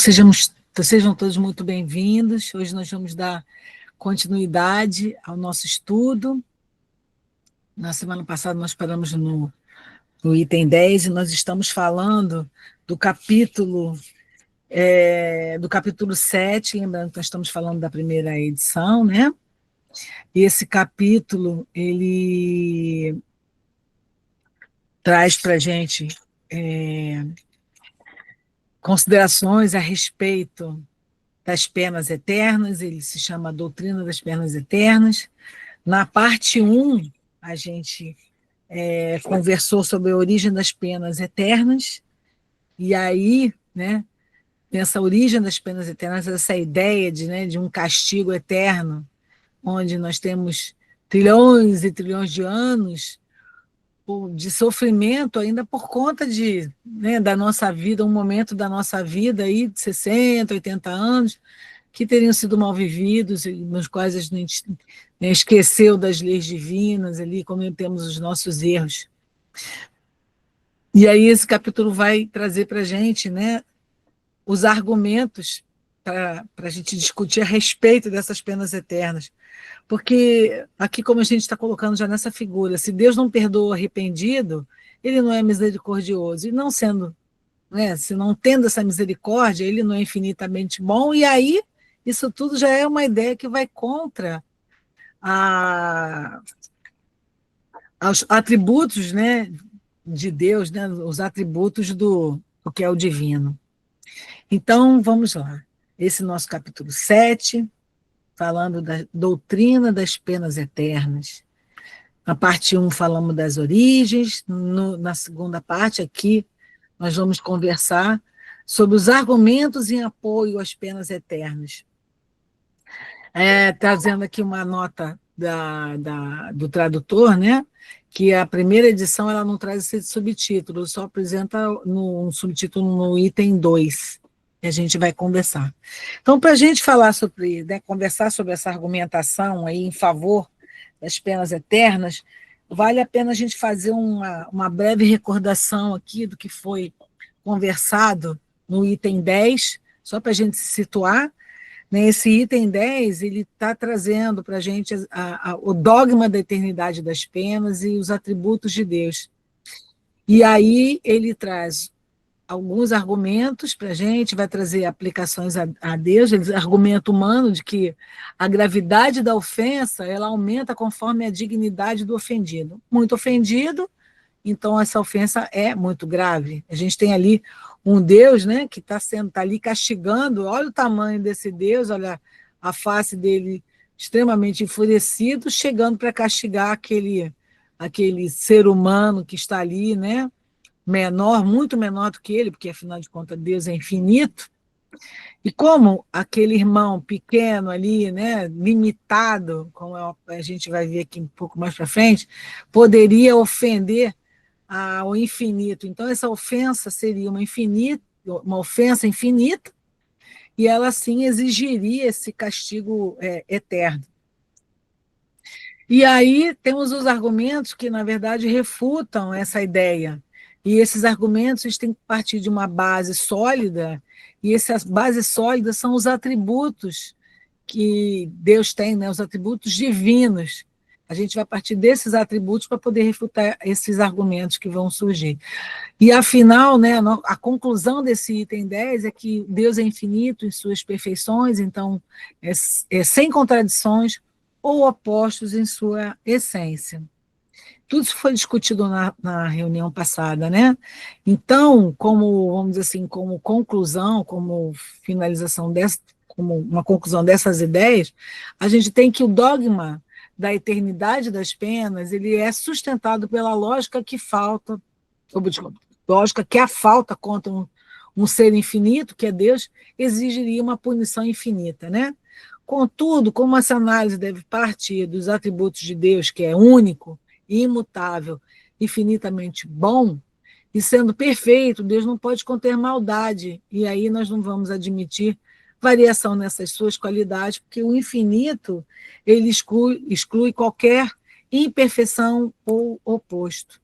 Sejam todos muito bem-vindos. Hoje nós vamos dar continuidade ao nosso estudo. Na semana passada nós paramos no item 10 e nós estamos falando do capítulo 7, lembrando que nós estamos falando da primeira edição, né? E esse capítulo, ele traz para a gente considerações a respeito das penas eternas, ele se chama a Doutrina das Penas Eternas. Na parte 1, a gente conversou sobre a origem das penas eternas, e aí, né, nessa origem das penas eternas, essa ideia de um castigo eterno, onde nós temos trilhões e trilhões de anos de sofrimento ainda por conta da nossa vida, um momento da nossa vida aí de 60, 80 anos, que teriam sido mal vividos, nos quais a gente esqueceu das leis divinas, ali cometemos os nossos erros. E aí esse capítulo vai trazer para a gente, né, os argumentos para a gente discutir a respeito dessas penas eternas. Porque aqui, como a gente está colocando já nessa figura, se Deus não perdoa o arrependido, ele não é misericordioso. E não sendo, né, se não tendo essa misericórdia, ele não é infinitamente bom, e aí isso tudo já é uma ideia que vai contra aos atributos, né, de Deus, né, os atributos do que é o divino. Então, vamos lá. Esse nosso capítulo 7, falando da doutrina das penas eternas. Na parte 1 falamos das origens, na segunda parte aqui nós vamos conversar sobre os argumentos em apoio às penas eternas. Trazendo aqui uma nota do tradutor, né, que a primeira edição ela não traz esse subtítulo, só apresenta um subtítulo no item 2, que a gente vai conversar. Então, para a gente falar sobre, né, conversar sobre essa argumentação aí em favor das penas eternas, vale a pena a gente fazer uma breve recordação aqui do que foi conversado no item 10, só para a gente se situar. Nesse item 10, ele está trazendo para a gente o dogma da eternidade das penas e os atributos de Deus. E aí ele traz alguns argumentos para a gente, vai trazer aplicações a Deus, argumento humano de que a gravidade da ofensa ela aumenta conforme a dignidade do ofendido. Muito ofendido, então essa ofensa é muito grave. A gente tem ali um Deus, né, que está ali castigando, olha o tamanho desse Deus, olha a face dele extremamente enfurecido, chegando para castigar aquele ser humano que está ali, né, menor, muito menor do que ele, porque afinal de contas Deus é infinito. E como aquele irmão pequeno ali, né, limitado, como a gente vai ver aqui um pouco mais para frente, poderia ofender ao infinito. Então, essa ofensa seria uma ofensa infinita, e ela, sim, exigiria esse castigo eterno. E aí temos os argumentos que, na verdade, refutam essa ideia. E esses argumentos eles têm que partir de uma base sólida, e essas bases sólidas são os atributos que Deus tem, né, os atributos divinos. A gente vai partir desses atributos para poder refutar esses argumentos que vão surgir. E, afinal, né, a conclusão desse item 10 é que Deus é infinito em suas perfeições, então é sem contradições ou opostos em sua essência. Tudo isso foi discutido na reunião passada, né? Então, vamos dizer assim, como conclusão, como finalização como uma conclusão dessas ideias, a gente tem que o dogma da eternidade das penas, ele é sustentado pela lógica que a falta contra um ser infinito, que é Deus, exigiria uma punição infinita, né? Contudo, como essa análise deve partir dos atributos de Deus, que é único, imutável, infinitamente bom, e sendo perfeito, Deus não pode conter maldade, e aí nós não vamos admitir variação nessas suas qualidades, porque o infinito ele exclui qualquer imperfeição ou oposto.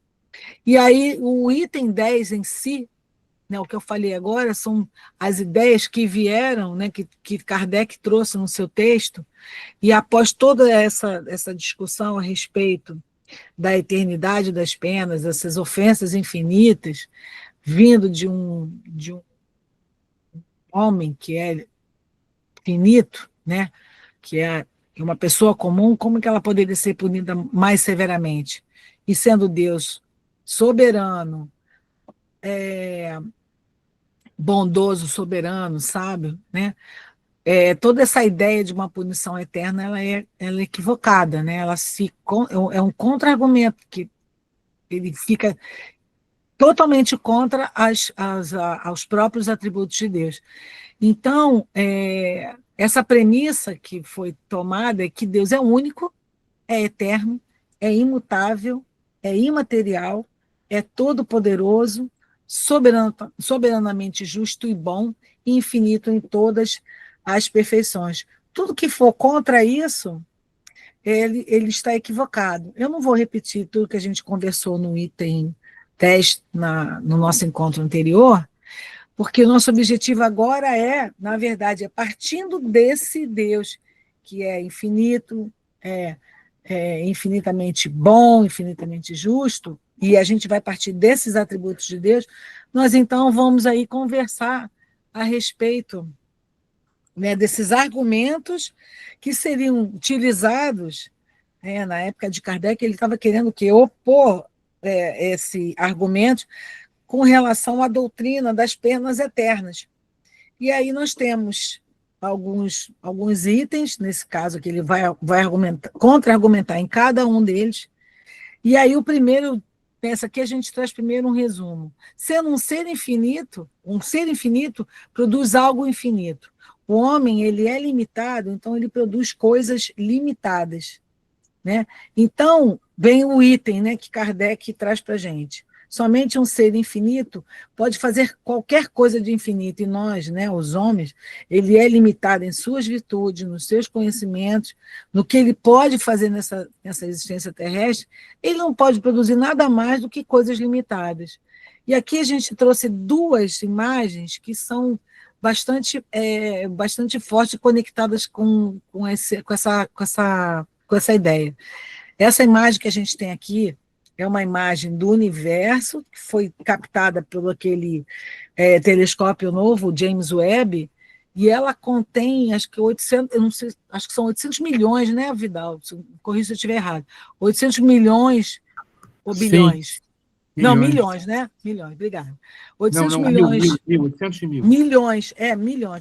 E aí o item 10 em si, né, o que eu falei agora são as ideias que vieram, né, que Kardec trouxe no seu texto, e após toda essa discussão a respeito da eternidade das penas, essas ofensas infinitas, vindo de um homem que é finito, né, que é uma pessoa comum, como que ela poderia ser punida mais severamente? E sendo Deus soberano, bondoso, soberano, sábio, né? Toda essa ideia de uma punição eterna ela é equivocada, né? É um contra-argumento que ele fica totalmente contra aos próprios atributos de Deus. Então, essa premissa que foi tomada é que Deus é único, é eterno, é imutável, é imaterial, é todo-poderoso, soberanamente justo e bom, e infinito em todas as perfeições. Tudo que for contra isso, ele está equivocado. Eu não vou repetir tudo que a gente conversou no item 10 no nosso encontro anterior, porque o nosso objetivo agora na verdade, partindo desse Deus que é infinito, infinitamente bom, infinitamente justo, e a gente vai partir desses atributos de Deus, nós então vamos aí conversar a respeito, né, desses argumentos que seriam utilizados, na época de Kardec. Ele estava querendo opor esse argumento com relação à doutrina das penas eternas. E aí nós temos alguns itens, nesse caso que ele vai argumentar, contra-argumentar em cada um deles. E aí o primeiro, pensa aqui, a gente traz primeiro um resumo. Sendo um ser infinito produz algo infinito. O homem, ele é limitado, então ele produz coisas limitadas, né? Então, vem o item, né, que Kardec traz para a gente. Somente um ser infinito pode fazer qualquer coisa de infinito, e nós, né, os homens, ele é limitado em suas virtudes, nos seus conhecimentos, no que ele pode fazer nessa existência terrestre. Ele não pode produzir nada mais do que coisas limitadas. E aqui a gente trouxe duas imagens que são bastante fortes, conectadas com essa ideia. Essa imagem que a gente tem aqui é uma imagem do universo, que foi captada por aquele telescópio novo, James Webb, e ela contém, acho que 800, eu não sei, acho que são 800 milhões, né, Vidal? Corrija se eu estiver errado. 800 milhões ou Sim, bilhões? Não, milhões. milhões, né? Milhões, obrigada. Não, 800 não, milhões. 800 mil. Milhões,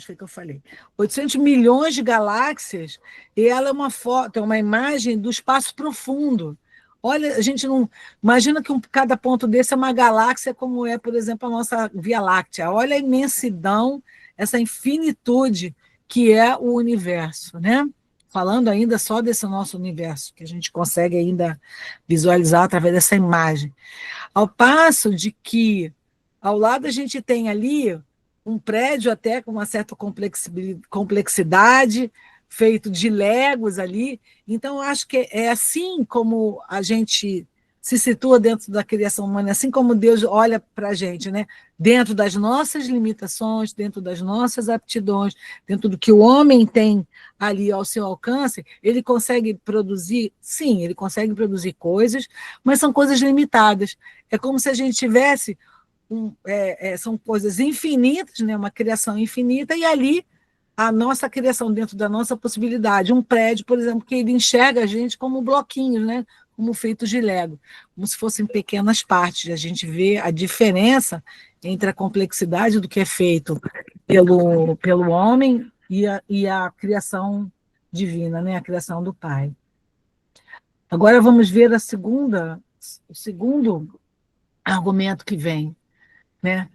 foi o que eu falei. 800 milhões de galáxias, e ela é uma foto, é uma imagem do espaço profundo. Olha, a gente não. Imagina que cada ponto desse é uma galáxia, como é, por exemplo, a nossa Via Láctea. Olha a imensidão, essa infinitude que é o universo, né? Falando ainda só desse nosso universo, que a gente consegue ainda visualizar através dessa imagem. Ao passo de que, ao lado, a gente tem ali um prédio até com uma certa complexidade, feito de legos ali. Então, acho que é assim como a gente se situa dentro da criação humana, assim como Deus olha para a gente, né? Dentro das nossas limitações, dentro das nossas aptidões, dentro do que o homem tem ali ao seu alcance, ele consegue produzir, sim, ele consegue produzir coisas, mas são coisas limitadas. É como se a gente tivesse são coisas infinitas, né? Uma criação infinita, e ali a nossa criação dentro da nossa possibilidade. Um prédio, por exemplo, que ele enxerga a gente como bloquinhos, né? Como feitos de Lego, como se fossem pequenas partes. A gente vê a diferença entre a complexidade do que é feito pelo homem e a criação divina, né? A criação do Pai. Agora vamos ver o segundo argumento que vem, né?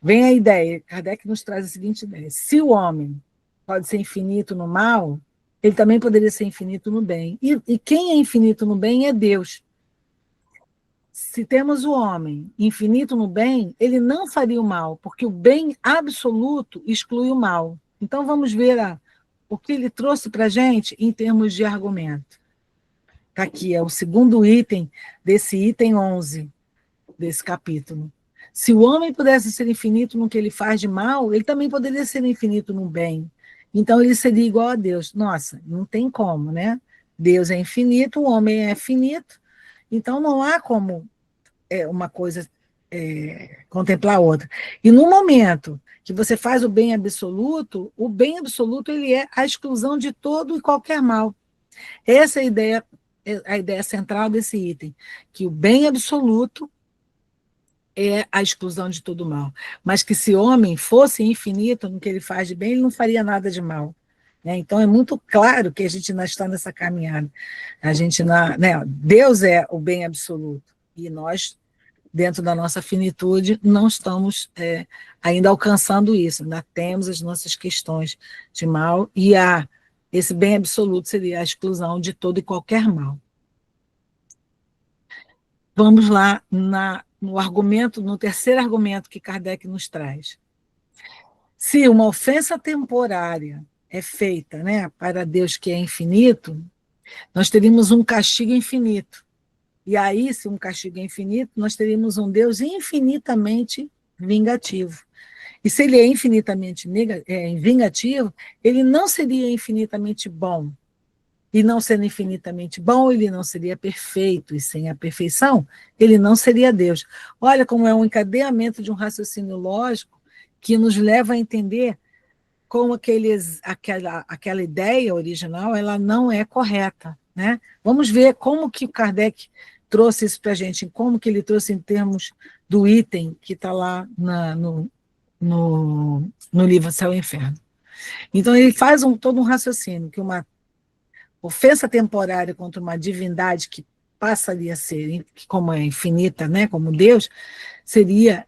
Vem a ideia, Kardec nos traz a seguinte ideia: se o homem pode ser infinito no mal, ele também poderia ser infinito no bem. E quem é infinito no bem é Deus. Se temos o homem infinito no bem, ele não faria o mal, porque o bem absoluto exclui o mal. Então vamos ver o que ele trouxe para a gente em termos de argumento. Está aqui, é o segundo item desse item 11 desse capítulo. Se o homem pudesse ser infinito no que ele faz de mal, ele também poderia ser infinito no bem. Então ele seria igual a Deus. Nossa, não tem como, né? Deus é infinito, o homem é finito, então não há como uma coisa contemplar a outra. E no momento que você faz o bem absoluto ele é a exclusão de todo e qualquer mal. Essa é a ideia central desse item, que o bem absoluto é a exclusão de todo mal. Mas que se o homem fosse infinito no que ele faz de bem, ele não faria nada de mal. Né? Então é muito claro que a gente ainda está nessa caminhada. A gente, né, Deus é o bem absoluto. E nós, dentro da nossa finitude, não estamos ainda alcançando isso. Ainda temos as nossas questões de mal. E esse bem absoluto seria a exclusão de todo e qualquer mal. Vamos lá no argumento, no terceiro argumento que Kardec nos traz. Se uma ofensa temporária é feita, né, para Deus que é infinito, nós teríamos um castigo infinito. E aí, se um castigo é infinito, nós teríamos um Deus infinitamente vingativo. E se ele é infinitamente vingativo, ele não seria infinitamente bom. E não sendo infinitamente bom, ele não seria perfeito, e sem a perfeição, ele não seria Deus. Olha como é um encadeamento de um raciocínio lógico que nos leva a entender como aquela ideia original ela não é correta. Né? Vamos ver como que o Kardec trouxe isso para a gente, como que ele trouxe em termos do item que está lá no livro Céu e Inferno. Então, ele faz todo um raciocínio, que uma ofensa temporária contra uma divindade que passaria a ser, como é infinita, né, como Deus,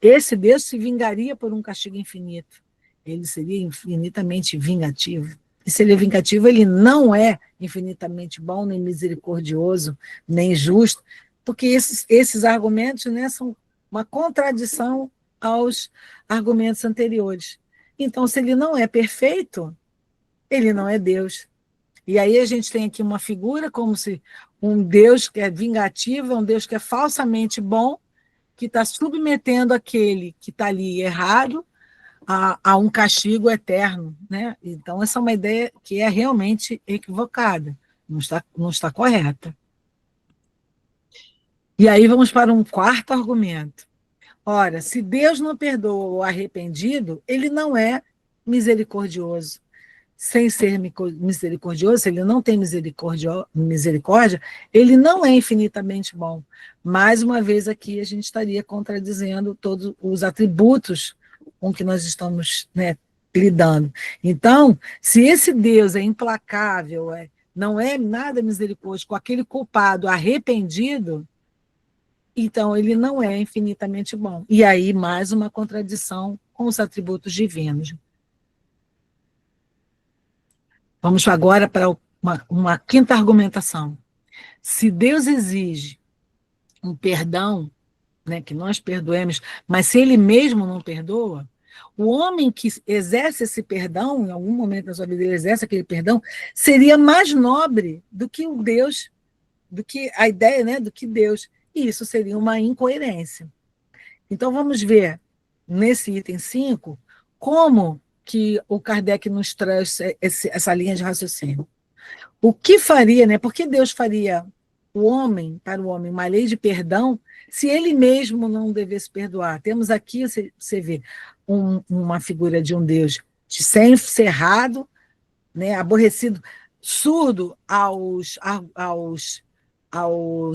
esse Deus se vingaria por um castigo infinito. Ele seria infinitamente vingativo. E se ele é vingativo, ele não é infinitamente bom, nem misericordioso, nem justo, porque esses argumentos, né, são uma contradição aos argumentos anteriores. Então, se ele não é perfeito, ele não é Deus. E aí a gente tem aqui uma figura como se um Deus que é vingativo, um Deus que é falsamente bom, que está submetendo aquele que está ali errado a um castigo eterno. Né? Então, essa é uma ideia que é realmente equivocada, não está correta. E aí vamos para um quarto argumento. Ora, se Deus não perdoa o arrependido, ele não é misericordioso. Sem ser misericordioso, se ele não tem misericórdia, ele não é infinitamente bom. Mais uma vez aqui a gente estaria contradizendo todos os atributos com que nós estamos, né, lidando. Então, se esse Deus é implacável, não é nada misericordioso com aquele culpado arrependido, então ele não é infinitamente bom. E aí mais uma contradição com os atributos divinos. Vamos agora para uma quinta argumentação. Se Deus exige um perdão, né, que nós perdoemos, mas se ele mesmo não perdoa, o homem que exerce esse perdão, em algum momento da sua vida ele exerce aquele perdão, seria mais nobre do que o Deus, do que a ideia, né, do que Deus. E isso seria uma incoerência. Então vamos ver, nesse item 5, como que o Kardec nos traz essa linha de raciocínio. O que faria, né? Por que Deus faria para o homem, uma lei de perdão, se ele mesmo não devesse perdoar? Temos aqui, você vê, uma figura de um Deus de ser encerrado, né, aborrecido, surdo aos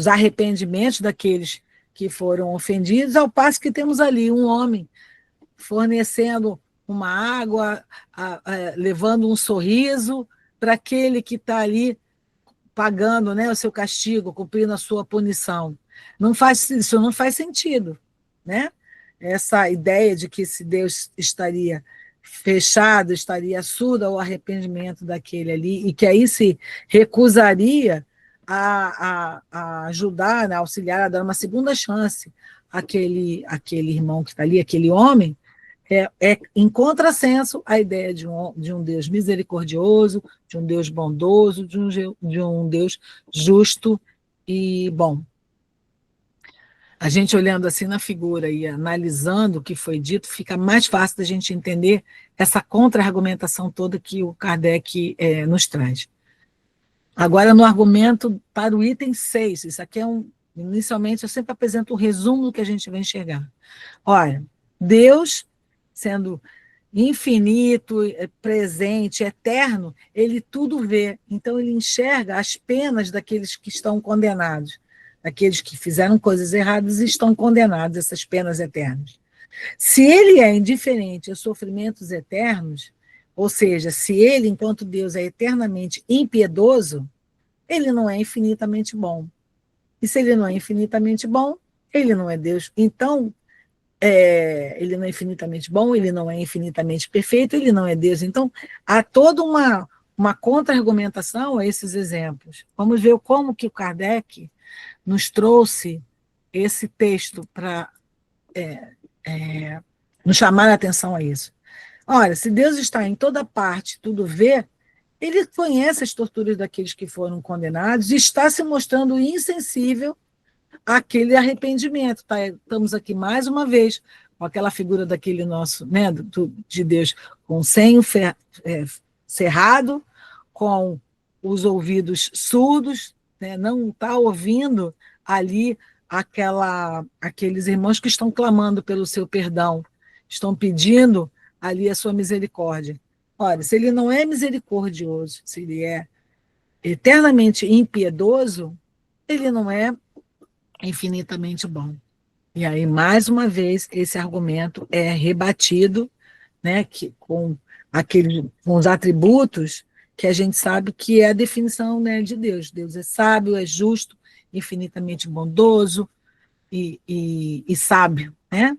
arrependimentos daqueles que foram ofendidos, ao passo que temos ali um homem fornecendo uma água, levando um sorriso para aquele que está ali pagando, né, o seu castigo, cumprindo a sua punição. Isso não faz sentido. Né? Essa ideia de que esse Deus estaria fechado, estaria surdo ao arrependimento daquele ali, e que aí se recusaria a ajudar, a auxiliar, a dar uma segunda chance àquele irmão que está ali, aquele homem, em contrassenso a ideia de um Deus misericordioso, de um Deus bondoso, de um Deus justo e bom. A gente olhando assim na figura e analisando o que foi dito, fica mais fácil da gente entender essa contra-argumentação toda que o Kardec nos traz. Agora, no argumento para o item 6, isso aqui inicialmente eu sempre apresento um resumo do que a gente vai enxergar. Olha, Deus, sendo infinito, presente, eterno, ele tudo vê. Então, ele enxerga as penas daqueles que estão condenados, daqueles que fizeram coisas erradas e estão condenados, essas penas eternas. Se ele é indiferente aos sofrimentos eternos, ou seja, se ele, enquanto Deus, é eternamente impiedoso, ele não é infinitamente bom. E se ele não é infinitamente bom, ele não é Deus. Então, ele não é infinitamente bom, ele não é infinitamente perfeito, ele não é Deus. Então, há toda uma contra-argumentação a esses exemplos. Vamos ver como que o Kardec nos trouxe esse texto para nos chamar a atenção a isso. Olha, se Deus está em toda parte, tudo vê, ele conhece as torturas daqueles que foram condenados e está se mostrando insensível àquele arrependimento. Tá? Estamos aqui mais uma vez com aquela figura daquele nosso, né, de Deus, com o senho cerrado, com os ouvidos surdos, né, não está ouvindo ali aqueles irmãos que estão clamando pelo seu perdão, estão pedindo ali a sua misericórdia. Olha, se ele não é misericordioso, se ele é eternamente impiedoso, ele não é infinitamente bom. E aí, mais uma vez, esse argumento é rebatido, né, com os atributos que a gente sabe que é a definição, né, de Deus. Deus é sábio, é justo, infinitamente bondoso e sábio. Né?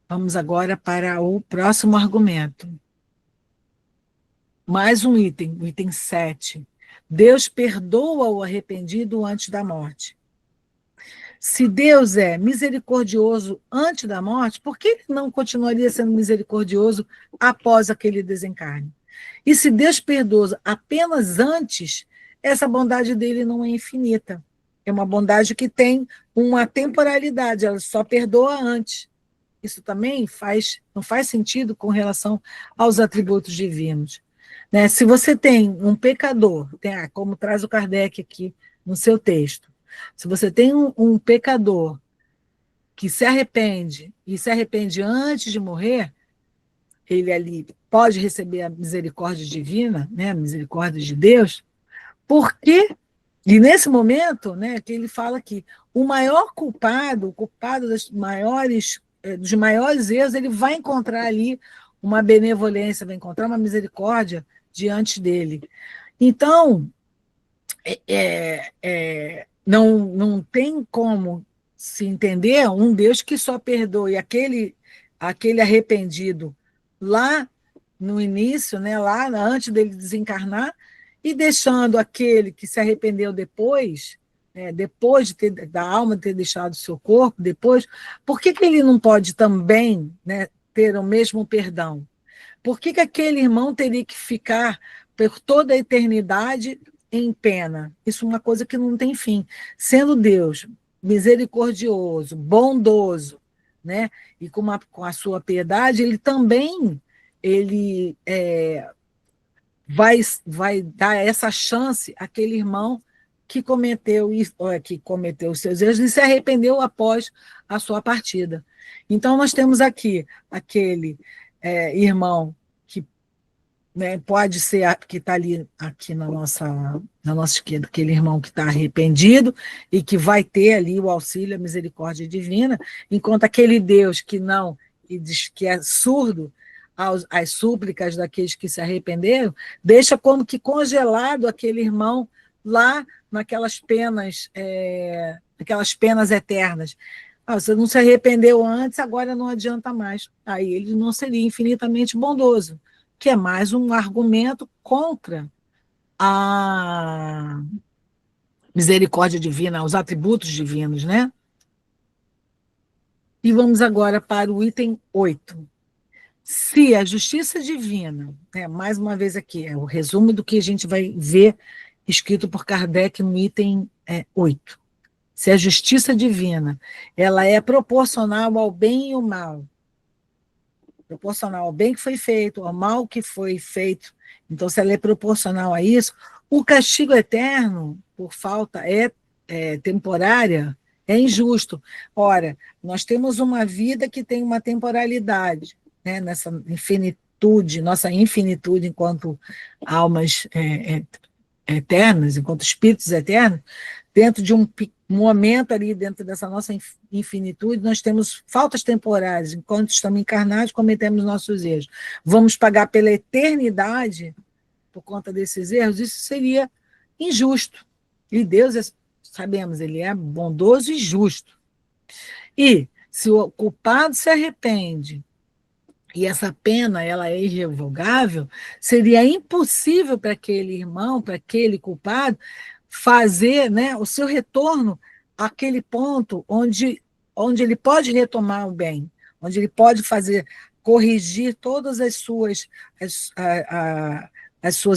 Vamos agora para o próximo argumento. Mais um item, o item 7. Deus perdoa o arrependido antes da morte. Se Deus é misericordioso antes da morte, por que ele não continuaria sendo misericordioso após aquele desencarne? E se Deus perdoa apenas antes, essa bondade dele não é infinita. É uma bondade que tem uma temporalidade, ela só perdoa antes. Isso também não faz sentido com relação aos atributos divinos. Né? Se você tem um pecador, como traz o Kardec aqui no seu texto, se você tem um pecador que se arrepende, e se arrepende antes de morrer, ele ali pode receber a misericórdia divina, né, a misericórdia de Deus, porque, e nesse momento, né, que ele fala que o maior culpado, o culpado dos maiores erros, ele vai encontrar ali uma benevolência, vai encontrar uma misericórdia diante dele. Então, não tem como se entender um Deus que só perdoe aquele arrependido lá no início, né, lá antes dele desencarnar, e deixando aquele que se arrependeu depois, depois da alma ter deixado o seu corpo, depois, por que ele não pode também, né, ter o mesmo perdão? Por que aquele irmão teria que ficar por toda a eternidade em pena? Isso é uma coisa que não tem fim. Sendo Deus misericordioso, bondoso, né? E com a sua piedade, ele também vai dar essa chance àquele irmão que cometeu os seus erros e se arrependeu após a sua partida. Então, nós temos aqui aquele irmão que, né, pode ser que está ali aqui na nossa esquerda, aquele irmão que está arrependido e que vai ter ali o auxílio, a misericórdia divina, enquanto aquele Deus que não, e diz que é surdo às súplicas daqueles que se arrependeram, deixa como que congelado aquele irmão lá naquelas penas eternas. Você não se arrependeu antes, agora não adianta mais. Aí ele não seria infinitamente bondoso, que é mais um argumento contra a misericórdia divina, os atributos divinos, né? E vamos agora para o item 8. Se a justiça divina, mais uma vez aqui, é o resumo do que a gente vai ver escrito por Kardec no item 8. se a justiça divina ela é proporcional ao bem e ao mal, proporcional ao bem que foi feito, ao mal que foi feito, então se ela é proporcional a isso, o castigo eterno, por falta temporária, é injusto. Ora, nós temos uma vida que tem uma temporalidade, né, nessa infinitude, nossa infinitude enquanto almas eternas, enquanto espíritos eternos, dentro de um momento ali, dentro dessa nossa infinitude, nós temos faltas temporárias, enquanto estamos encarnados, cometemos nossos erros. Vamos pagar pela eternidade por conta desses erros? Isso seria injusto. E Deus, sabemos, ele é bondoso e justo. E se o culpado se arrepende e essa pena ela é irrevogável, seria impossível para aquele irmão, para aquele culpado, fazer, né, o seu retorno àquele ponto onde ele pode retomar o bem, onde ele pode corrigir todas as suas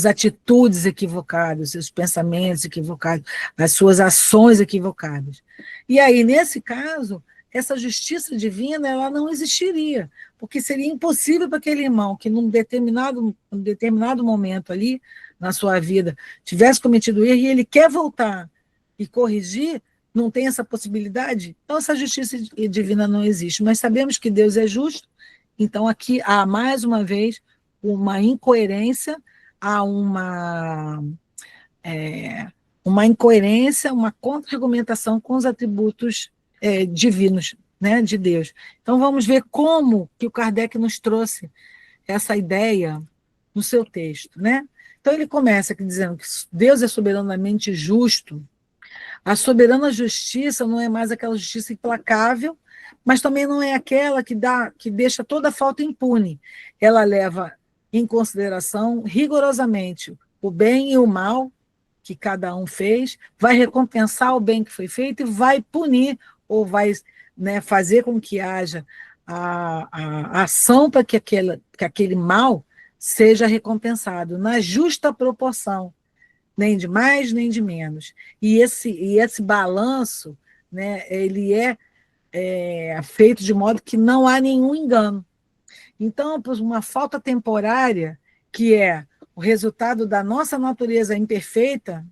atitudes equivocadas, os seus pensamentos equivocados, as suas ações equivocadas. E aí, nesse caso, essa justiça divina ela não existiria, porque seria impossível para aquele irmão que num determinado momento ali na sua vida tivesse cometido erro e ele quer voltar e corrigir, não tem essa possibilidade, então essa justiça divina não existe. Mas sabemos que Deus é justo, então aqui há mais uma vez uma incoerência, há uma incoerência, uma contra-argumentação com os atributos divinos, né, de Deus. Então vamos ver como que o Kardec nos trouxe essa ideia no seu texto, né? Então ele começa aqui dizendo que Deus é soberanamente justo. A soberana justiça não é mais aquela justiça implacável, mas também não é aquela que deixa toda falta impune. Ela leva em consideração rigorosamente o bem e o mal que cada um fez, vai recompensar o bem que foi feito e vai punir ou vai, né, fazer com que haja a ação para que aquele mal seja recompensado na justa proporção, nem de mais nem de menos. E esse balanço, né, ele é feito de modo que não há nenhum engano. Então, por uma falta temporária, que é o resultado da nossa natureza imperfeita,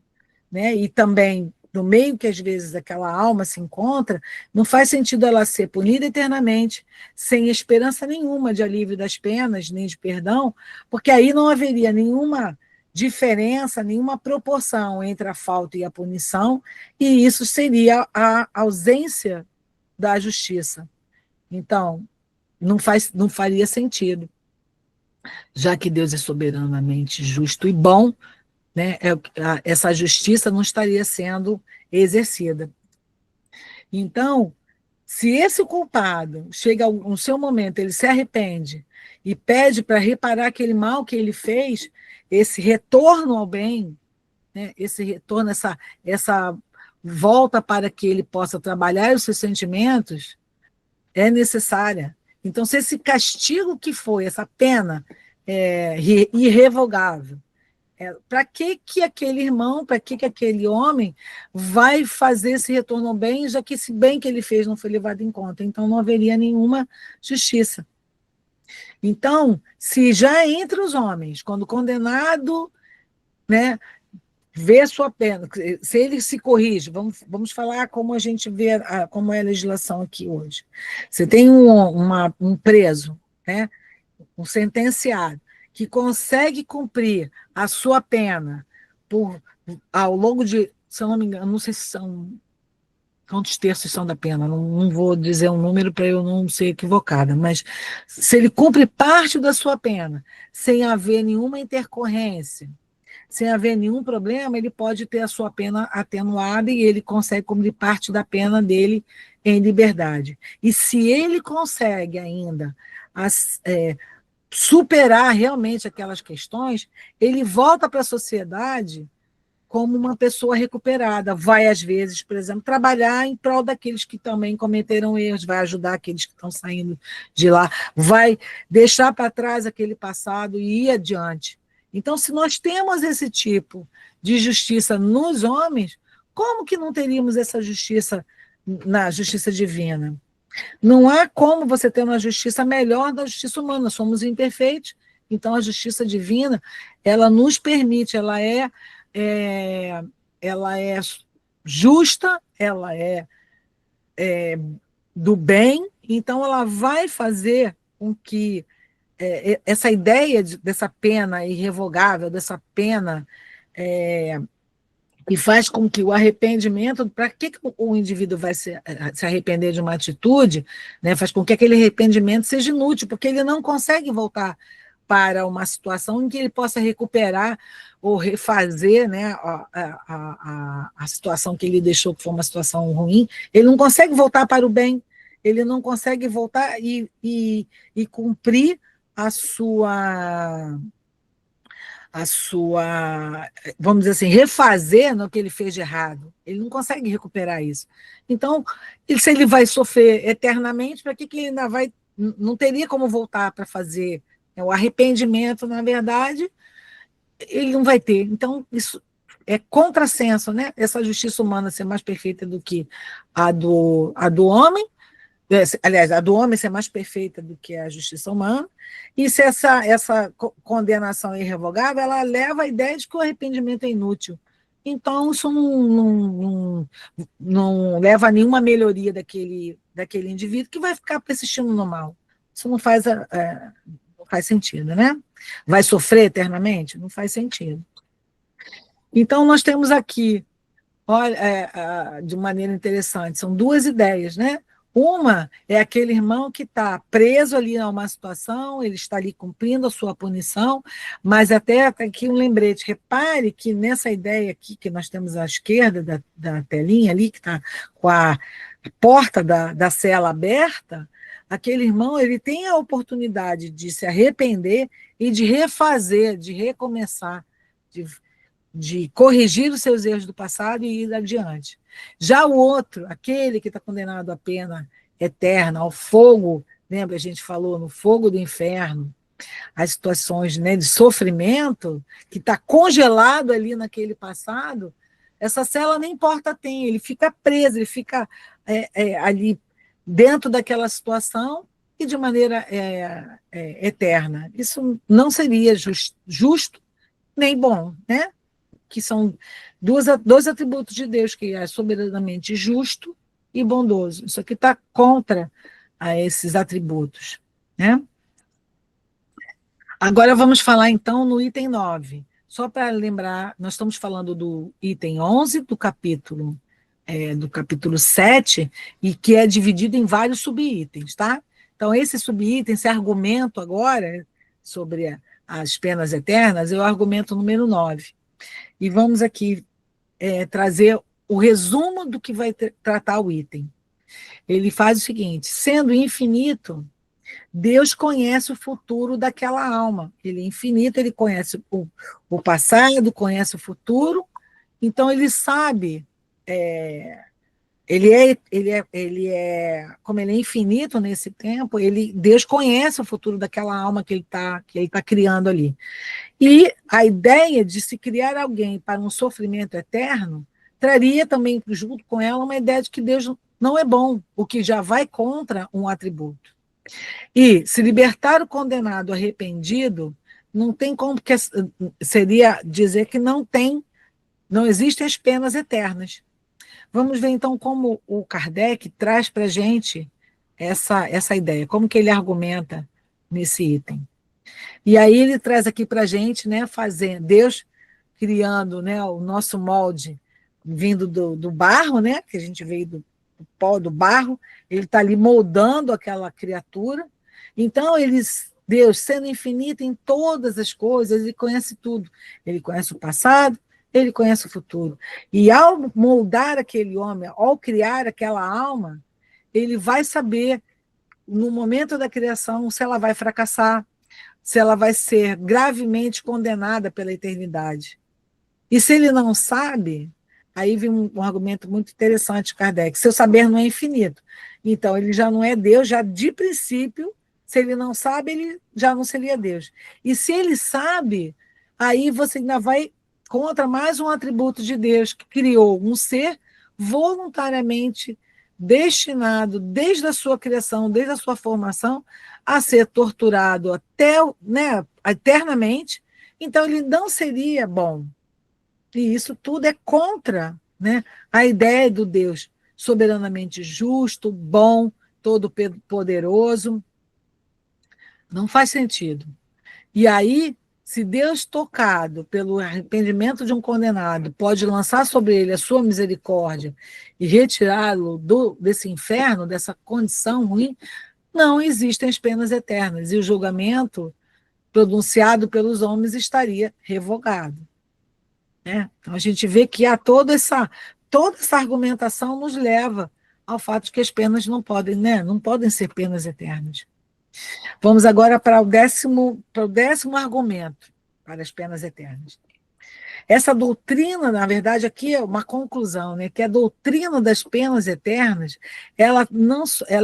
né, e também no meio que às vezes aquela alma se encontra, não faz sentido ela ser punida eternamente, sem esperança nenhuma de alívio das penas, nem de perdão, porque aí não haveria nenhuma diferença, nenhuma proporção entre a falta e a punição, e isso seria a ausência da justiça. Então, não faria sentido, já que Deus é soberanamente justo e bom, né, essa justiça não estaria sendo exercida. Então, se esse culpado chega no seu momento, ele se arrepende e pede para reparar aquele mal que ele fez, esse retorno ao bem, né, esse retorno, essa volta para que ele possa trabalhar os seus sentimentos, é necessária. Então, se esse castigo que foi, essa pena irrevogável, para que aquele irmão, para que aquele homem vai fazer esse retorno ao bem, já que esse bem que ele fez não foi levado em conta? Então, não haveria nenhuma justiça. Então, se já entre os homens, quando condenado, né, vê sua pena, se ele se corrige, vamos falar como a gente vê, como é a legislação aqui hoje. Você tem um preso, né, um sentenciado, que consegue cumprir a sua pena ao longo de, se eu não me engano, não sei se são quantos terços são da pena, não vou dizer um número para eu não ser equivocada, mas se ele cumpre parte da sua pena sem haver nenhuma intercorrência, sem haver nenhum problema, ele pode ter a sua pena atenuada e ele consegue cumprir parte da pena dele em liberdade. E se ele consegue ainda superar realmente aquelas questões, ele volta para a sociedade como uma pessoa recuperada. Vai, às vezes, por exemplo, trabalhar em prol daqueles que também cometeram erros, vai ajudar aqueles que estão saindo de lá, vai deixar para trás aquele passado e ir adiante. Então, se nós temos esse tipo de justiça nos homens, como que não teríamos essa justiça na justiça divina? Não há como você ter uma justiça melhor da justiça humana, somos imperfeitos, então a justiça divina, ela nos permite, ela é justa, ela é do bem, então ela vai fazer com que essa ideia dessa pena irrevogável, dessa pena e faz com que o arrependimento, para que o indivíduo vai se arrepender de uma atitude, né, faz com que aquele arrependimento seja inútil, porque ele não consegue voltar para uma situação em que ele possa recuperar ou refazer, né, a situação que ele deixou, que foi uma situação ruim, ele não consegue voltar para o bem, ele não consegue voltar e cumprir a sua, vamos dizer assim, refazer no que ele fez de errado. Ele não consegue recuperar isso. Então, se ele vai sofrer eternamente, para que ele ainda vai. Não teria como voltar para fazer o arrependimento, na verdade, ele não vai ter. Então, isso é contrassenso, né? Essa justiça humana ser mais perfeita do que a do homem, aliás, a do homem ser mais perfeita do que a justiça humana, e se essa condenação é irrevogável, ela leva a ideia de que o arrependimento é inútil. Então, isso não leva a nenhuma melhoria daquele indivíduo que vai ficar persistindo no mal. Isso não faz sentido, né? Vai sofrer eternamente? Não faz sentido. Então, nós temos aqui, olha, de maneira interessante, são duas ideias, né? Uma é aquele irmão que está preso ali a uma situação, ele está ali cumprindo a sua punição, mas até aqui um lembrete, repare que nessa ideia aqui que nós temos à esquerda da telinha ali, que está com a porta da cela aberta, aquele irmão ele tem a oportunidade de se arrepender e de refazer, de recomeçar, de corrigir os seus erros do passado e ir adiante. Já o outro, aquele que está condenado à pena eterna, ao fogo, lembra, a gente falou no fogo do inferno, as situações, né, de sofrimento, que está congelado ali naquele passado, essa cela nem porta tem, ele fica preso, ele fica ali dentro daquela situação e de maneira eterna. Isso não seria justo nem bom, né? Que são dois atributos de Deus, que é soberanamente justo e bondoso. Isso aqui está contra esses atributos, né? Agora vamos falar, então, no item 9. Só para lembrar, nós estamos falando do item 11 do capítulo 7, e que é dividido em vários subitens, tá? Então, esse subitem, esse argumento agora sobre as penas eternas, é o argumento número 9. E vamos aqui trazer o resumo do que vai tratar o item. Ele faz o seguinte: sendo infinito, Deus conhece o futuro daquela alma. Ele é infinito, ele conhece o passado, conhece o futuro, então ele sabe, como ele é infinito nesse tempo, Deus conhece o futuro daquela alma que ele tá criando ali. E a ideia de se criar alguém para um sofrimento eterno traria também, junto com ela, uma ideia de que Deus não é bom, o que já vai contra um atributo. E se libertar o condenado arrependido, não tem como, porque seria dizer que não existem as penas eternas. Vamos ver, então, como o Kardec traz para a gente essa ideia, como que ele argumenta nesse item. E aí ele traz aqui para a gente, né, Deus criando, né, o nosso molde vindo do barro, né, que a gente veio do pó, do barro, ele está ali moldando aquela criatura. Então, Deus, sendo infinito em todas as coisas, ele conhece tudo. Ele conhece o passado, ele conhece o futuro. E ao moldar aquele homem, ao criar aquela alma, ele vai saber, no momento da criação, se ela vai fracassar, se ela vai ser gravemente condenada pela eternidade. E se ele não sabe, aí vem um argumento muito interessante, Kardec: seu saber não é infinito. Então, ele já não é Deus, já de princípio, se ele não sabe, ele já não seria Deus. E se ele sabe, aí você ainda vai contra mais um atributo de Deus, que criou um ser voluntariamente destinado, desde a sua criação, desde a sua formação, a ser torturado até, né, eternamente. Então, ele não seria bom. E isso tudo é contra, né, a ideia do Deus soberanamente justo, bom, todo-poderoso. Não faz sentido. E aí, se Deus, tocado pelo arrependimento de um condenado, pode lançar sobre ele a sua misericórdia e retirá-lo desse inferno, dessa condição ruim, não existem as penas eternas. E o julgamento pronunciado pelos homens estaria revogado. Né? Então, a gente vê que há toda essa argumentação nos leva ao fato de que as penas não podem, né? Não podem ser penas eternas. Vamos agora para o décimo argumento para as penas eternas. Essa doutrina, na verdade, aqui é uma conclusão, né? Que a doutrina das penas eternas, ela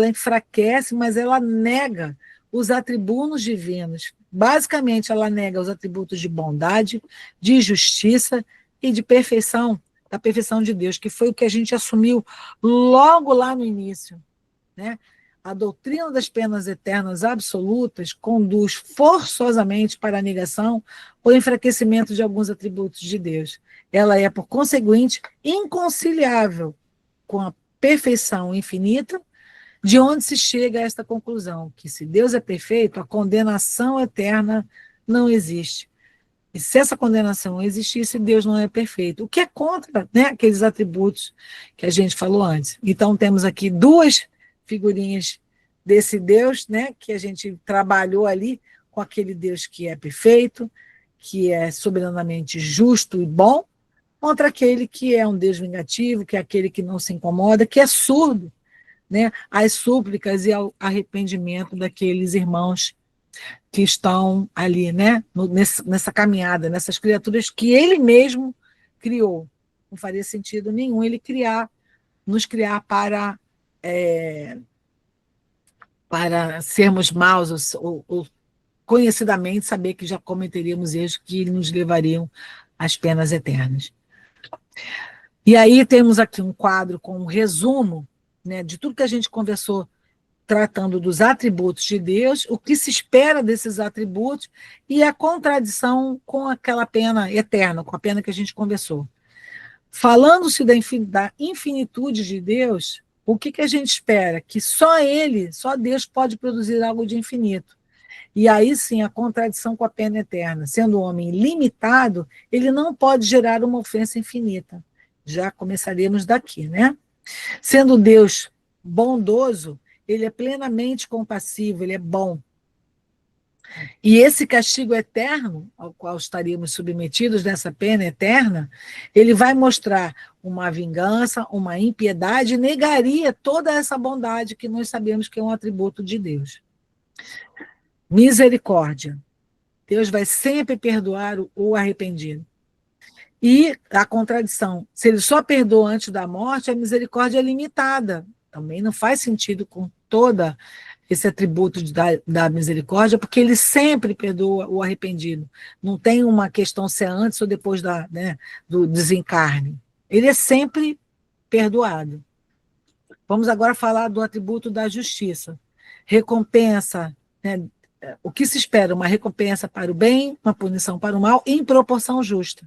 enfraquece, mas ela nega os atributos divinos. Basicamente, ela nega os atributos de bondade, de justiça e de perfeição, da perfeição de Deus, que foi o que a gente assumiu logo lá no início, né? A doutrina das penas eternas absolutas conduz forçosamente para a negação ou enfraquecimento de alguns atributos de Deus. Ela é, por conseguinte, inconciliável com a perfeição infinita, de onde se chega a esta conclusão, que se Deus é perfeito, a condenação eterna não existe. E se essa condenação existisse, Deus não é perfeito, o que é contra, né, aqueles atributos que a gente falou antes. Então, temos aqui duas figurinhas desse Deus, né, que a gente trabalhou ali com aquele Deus que é perfeito, que é soberanamente justo e bom, contra aquele que é um Deus vingativo, que é aquele que não se incomoda, que é surdo, né, às súplicas e ao arrependimento daqueles irmãos que estão ali, né, nessa caminhada, nessas criaturas que ele mesmo criou. Não faria sentido nenhum ele nos criar para sermos maus, ou conhecidamente saber que já cometeríamos erros que nos levariam às penas eternas. E aí temos aqui um quadro com um resumo, né, de tudo que a gente conversou, tratando dos atributos de Deus, o que se espera desses atributos e a contradição com aquela pena eterna, com a pena que a gente conversou. Falando-se da infinitude de Deus, o que a gente espera? Que só Deus pode produzir algo de infinito. E aí sim, a contradição com a pena eterna. Sendo um homem limitado, ele não pode gerar uma ofensa infinita. Já começaremos daqui, né? Sendo Deus bondoso, ele é plenamente compassivo, ele é bom. E esse castigo eterno, ao qual estaríamos submetidos nessa pena eterna, ele vai mostrar uma vingança, uma impiedade, e negaria toda essa bondade que nós sabemos que é um atributo de Deus. Misericórdia. Deus vai sempre perdoar o arrependido. E a contradição, se ele só perdoa antes da morte, a misericórdia é limitada. Também não faz sentido com toda esse atributo da misericórdia, porque ele sempre perdoa o arrependido. Não tem uma questão se é antes ou depois do desencarne. Ele é sempre perdoado. Vamos agora falar do atributo da justiça. Recompensa, né, o que se espera? Uma recompensa para o bem, uma punição para o mal, em proporção justa.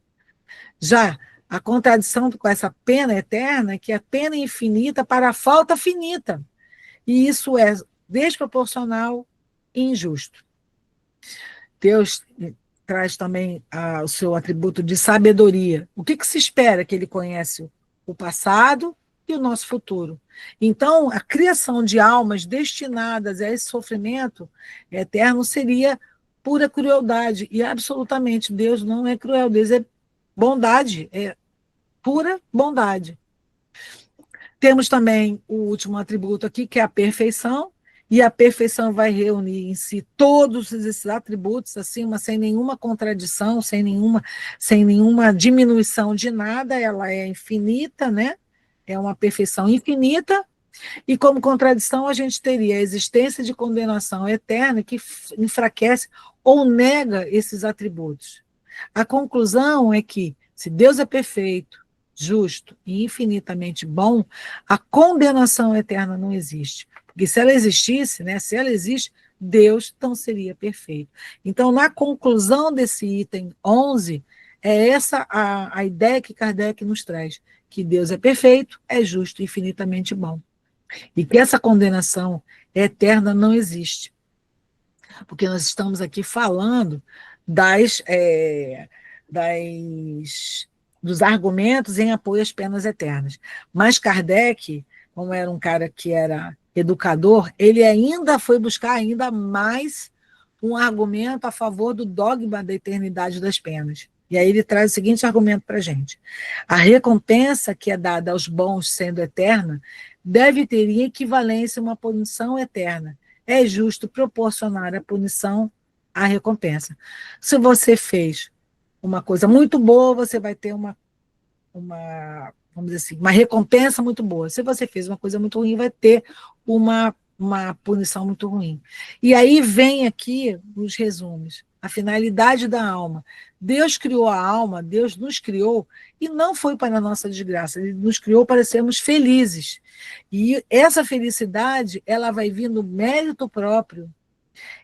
Já a contradição com essa pena eterna é que a pena é infinita para a falta finita. E isso é desproporcional e injusto. Deus traz também o seu atributo de sabedoria. O que se espera? Que ele conhece o passado e o nosso futuro. Então, a criação de almas destinadas a esse sofrimento eterno seria pura crueldade. E absolutamente, Deus não é cruel, Deus é bondade, é pura bondade. Temos também o último atributo aqui, que é a perfeição, e a perfeição vai reunir em si todos esses atributos, assim, sem nenhuma contradição, sem nenhuma diminuição de nada, ela é infinita, né? É uma perfeição infinita, e como contradição a gente teria a existência de condenação eterna que enfraquece ou nega esses atributos. A conclusão é que Se Deus é perfeito, justo e infinitamente bom, a condenação eterna não existe. Porque se ela existisse, né, se ela existe, Deus não seria perfeito. Então, na conclusão desse item 11, é essa a ideia que Kardec nos traz, que Deus é perfeito, é justo e infinitamente bom. E que essa condenação eterna não existe. Porque nós estamos aqui falando dos argumentos em apoio às penas eternas. Mas Kardec, como era um cara que era educador, ele ainda foi buscar ainda mais um argumento a favor do dogma da eternidade das penas. E aí ele traz o seguinte argumento para a gente: a recompensa que é dada aos bons sendo eterna deve ter em equivalência uma punição eterna. É justo proporcionar a punição à recompensa. Se você fez uma coisa muito boa, você vai ter vamos dizer assim, uma recompensa muito boa. Se você fez uma coisa muito ruim, vai ter uma punição muito ruim. E aí vem aqui os resumos. A finalidade da alma. Deus criou a alma, Deus nos criou, e não foi para a nossa desgraça, Ele nos criou para sermos felizes. E essa felicidade, ela vai vir no mérito próprio,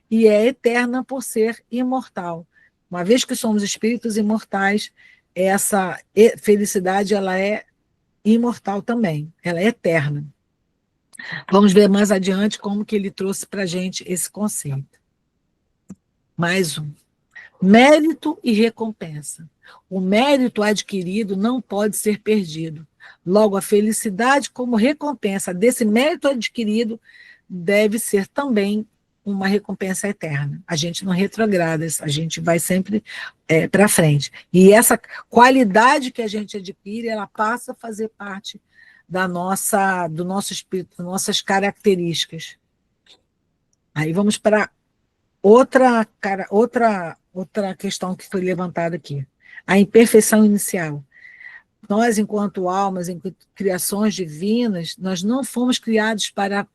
e é eterna por ser imortal. Uma vez que somos espíritos imortais, essa felicidade ela é imortal também, ela é eterna. Vamos ver mais adiante como que ele trouxe para a gente esse conceito. Mais um. Mérito e recompensa. O mérito adquirido não pode ser perdido. Logo, a felicidade como recompensa desse mérito adquirido deve ser também uma recompensa eterna. A gente não retrograda, a gente vai sempre para frente. E essa qualidade que a gente adquire, ela passa a fazer parte do nosso espírito, das nossas características. Aí vamos para outra questão que foi levantada aqui. A imperfeição inicial. Nós, enquanto almas, enquanto criações divinas, nós não fomos criados para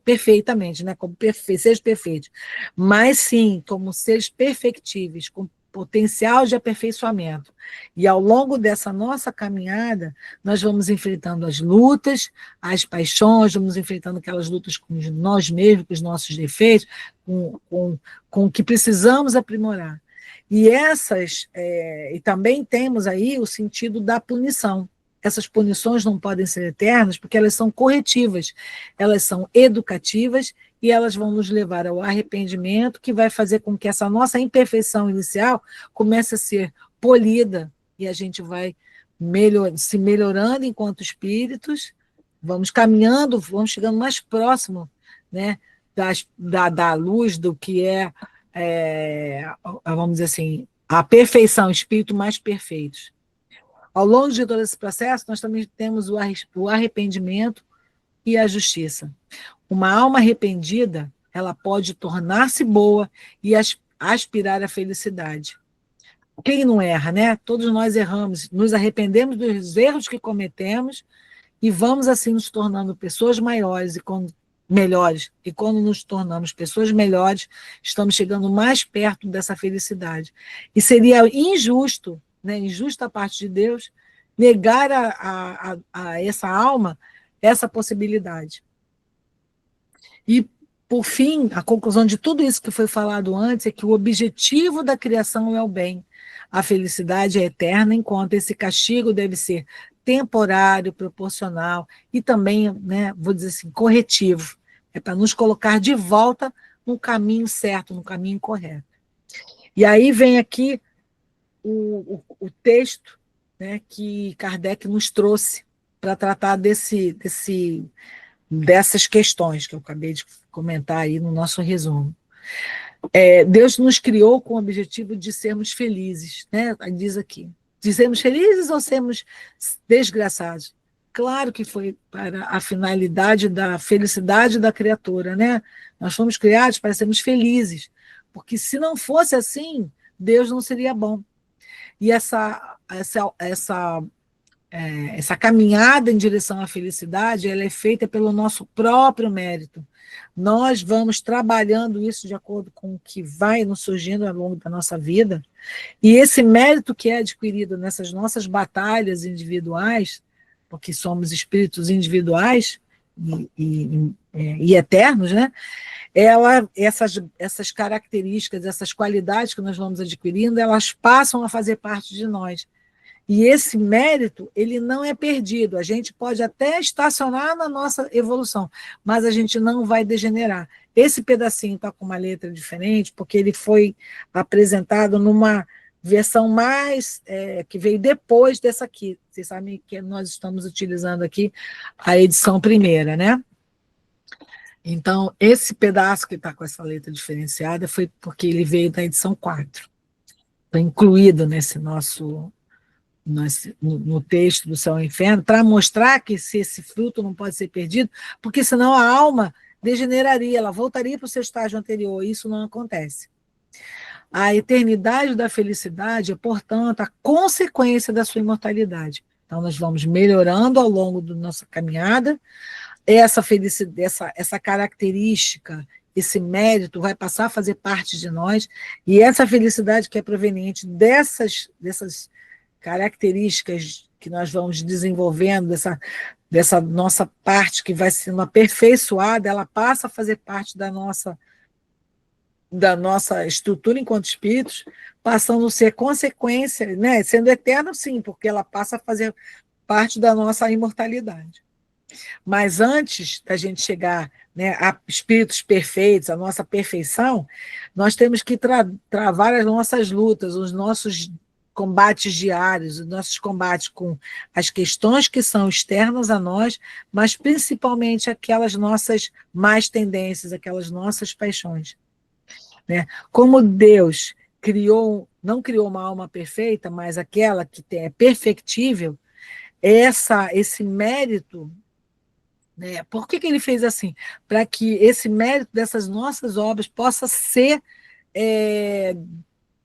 perfeitamente, né, como seres perfeitos, mas sim como seres perfectíveis, com potencial de aperfeiçoamento. E ao longo dessa nossa caminhada, nós vamos enfrentando as lutas, as paixões, vamos enfrentando aquelas lutas com nós mesmos, com os nossos defeitos, com o que precisamos aprimorar. E também temos aí o sentido da punição. Essas punições não podem ser eternas porque elas são corretivas, elas são educativas e elas vão nos levar ao arrependimento, que vai fazer com que essa nossa imperfeição inicial comece a ser polida e a gente vai se melhorando enquanto espíritos, vamos caminhando, vamos chegando mais próximo, né, da luz do que vamos dizer assim, a perfeição, espírito mais perfeitos. Ao longo de todo esse processo, nós também temos o arrependimento e a justiça. Uma alma arrependida, ela pode tornar-se boa e aspirar à felicidade. Quem não erra, né? Todos nós erramos, nos arrependemos dos erros que cometemos e vamos assim nos tornando pessoas maiores melhores. E quando nos tornamos pessoas melhores, estamos chegando mais perto dessa felicidade. E seria injusto, né, injusta a parte de Deus, negar a essa alma essa possibilidade. E, por fim, a conclusão de tudo isso que foi falado antes é que o objetivo da criação é o bem. A felicidade é eterna, enquanto esse castigo deve ser temporário, proporcional e também, né, vou dizer assim, corretivo. É para nos colocar de volta no caminho certo, no caminho correto. E aí vem aqui o texto, né, que Kardec nos trouxe para tratar dessas questões que eu acabei de comentar aí no nosso resumo. Deus nos criou com o objetivo de sermos felizes, né? Diz aqui, de sermos felizes ou sermos desgraçados? Claro que foi para a finalidade da felicidade da criatura, né? Nós fomos criados para sermos felizes, porque se não fosse assim, Deus não seria bom. E essa caminhada em direção à felicidade, ela é feita pelo nosso próprio mérito. Nós vamos trabalhando isso de acordo com o que vai nos surgindo ao longo da nossa vida, e esse mérito que é adquirido nessas nossas batalhas individuais, porque somos espíritos individuais e eternos, né? Essas características, essas qualidades que nós vamos adquirindo, elas passam a fazer parte de nós. E esse mérito, ele não é perdido. A gente pode até estacionar na nossa evolução, mas a gente não vai degenerar. Esse pedacinho está com uma letra diferente, porque ele foi apresentado numa versão mais que veio depois dessa aqui. Vocês sabem que nós estamos utilizando aqui a edição primeira, né? Então, esse pedaço que está com essa letra diferenciada foi porque ele veio da edição 4. Foi incluído nesse nosso no texto do Céu e Inferno, para mostrar que esse fruto não pode ser perdido, porque senão a alma degeneraria, ela voltaria para o seu estágio anterior, e isso não acontece. A eternidade da felicidade é, portanto, a consequência da sua imortalidade. Então, nós vamos melhorando ao longo da nossa caminhada, essa felicidade, essa característica, esse mérito vai passar a fazer parte de nós, e essa felicidade que é proveniente dessas características que nós vamos desenvolvendo, dessa nossa parte que vai sendo aperfeiçoada, ela passa a fazer parte da nossa estrutura enquanto espíritos, passando a ser consequência, né? Sendo eterno, sim, porque ela passa a fazer parte da nossa imortalidade. Mas antes da gente chegar, né, a espíritos perfeitos, a nossa perfeição, nós temos que travar as nossas lutas, os nossos combates diários, os nossos combates com as questões que são externas a nós, mas principalmente aquelas nossas más tendências, aquelas nossas paixões. Né? Como Deus não criou uma alma perfeita, mas aquela que é perfectível, esse mérito, né? Por que ele fez assim? Para que esse mérito dessas nossas obras possa ser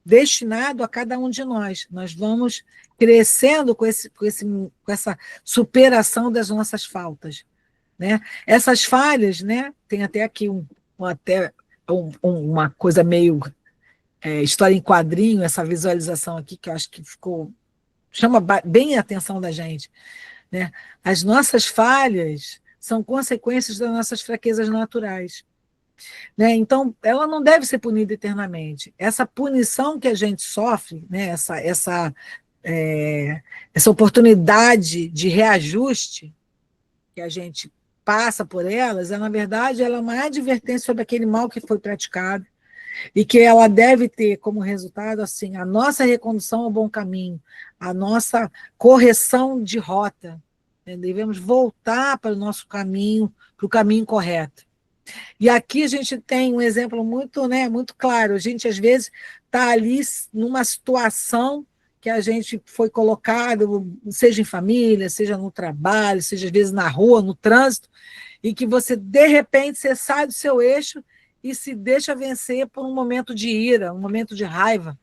destinado a cada um de nós. Nós vamos crescendo com essa superação das nossas faltas. Né? Essas falhas, né? Tem até aqui uma coisa meio história em quadrinho, essa visualização aqui, que eu acho que chama bem a atenção da gente. Né? As nossas falhas são consequências das nossas fraquezas naturais. Né? Então, ela não deve ser punida eternamente. Essa punição que a gente sofre, né? essa oportunidade de reajuste que a gente passa por elas, na verdade, ela é uma advertência sobre aquele mal que foi praticado, e que ela deve ter como resultado assim, a nossa recondução ao bom caminho, a nossa correção de rota. Né? Devemos voltar para o nosso caminho, para o caminho correto. E aqui a gente tem um exemplo muito, né, muito claro. A gente, às vezes, está ali numa situação que a gente foi colocado, seja em família, seja no trabalho, seja, às vezes, na rua, no trânsito, e que você, de repente, você sai do seu eixo e se deixa vencer por um momento de ira, um momento de raiva.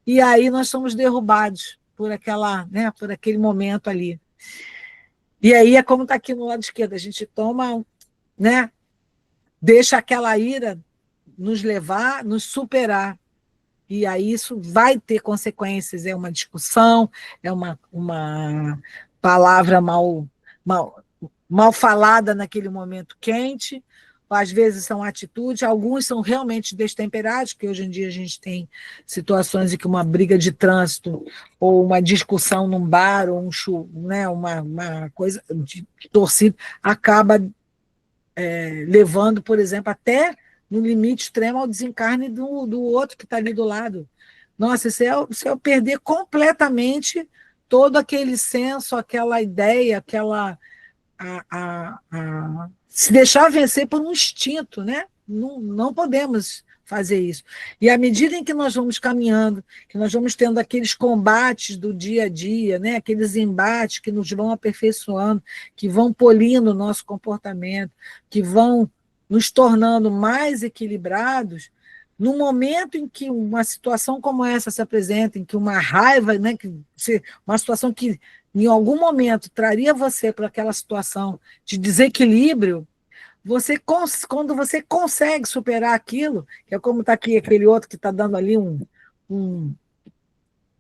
E aí nós somos derrubados por aquele momento ali. E aí é como está aqui no lado esquerdo, a gente toma, né, deixa aquela ira nos levar, nos superar. E aí isso vai ter consequências, é uma discussão, é uma palavra mal falada naquele momento quente, às vezes são atitudes, alguns são realmente destemperados, porque hoje em dia a gente tem situações em que uma briga de trânsito ou uma discussão num bar ou né, uma coisa de torcida acaba levando, por exemplo, até no limite extremo ao desencarne do outro que está ali do lado. Nossa, isso é perder completamente todo aquele senso, aquela ideia, se deixar vencer por um instinto, né? Não podemos fazer isso. E à medida em que nós vamos caminhando, que nós vamos tendo aqueles combates do dia a dia, né? Aqueles embates que nos vão aperfeiçoando, que vão polindo o nosso comportamento, que vão nos tornando mais equilibrados, no momento em que uma situação como essa se apresenta, em que uma raiva, né, uma situação que em algum momento traria você para aquela situação de desequilíbrio, quando você consegue superar aquilo, que é como está aqui aquele outro que está dando ali um,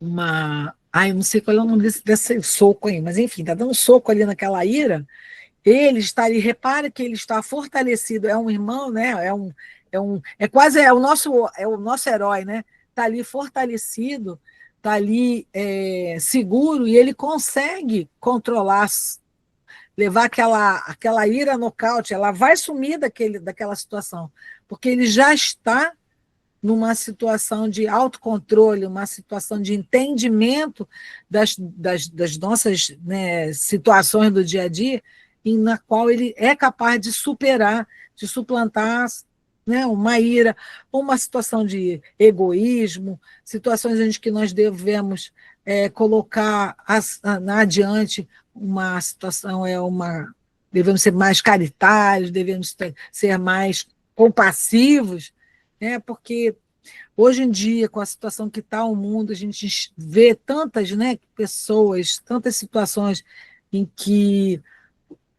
eu não sei qual é o nome desse soco aí, mas enfim, está dando um soco ali naquela ira, ele está ali, repare que ele está fortalecido, é um irmão, né? É o nosso herói, né? Está ali fortalecido, está ali seguro, e ele consegue controlar, levar aquela ira nocaute, ela vai sumir daquela situação, porque ele já está numa situação de autocontrole, uma situação de entendimento das nossas, né, situações do dia a dia, na qual ele é capaz de superar, de suplantar, né, uma ira, uma situação de egoísmo, situações em que nós devemos colocar adiante uma situação, devemos ser mais caritários, devemos ser mais compassivos, né? Porque hoje em dia, com a situação que está o mundo, a gente vê tantas, né, pessoas, tantas situações em que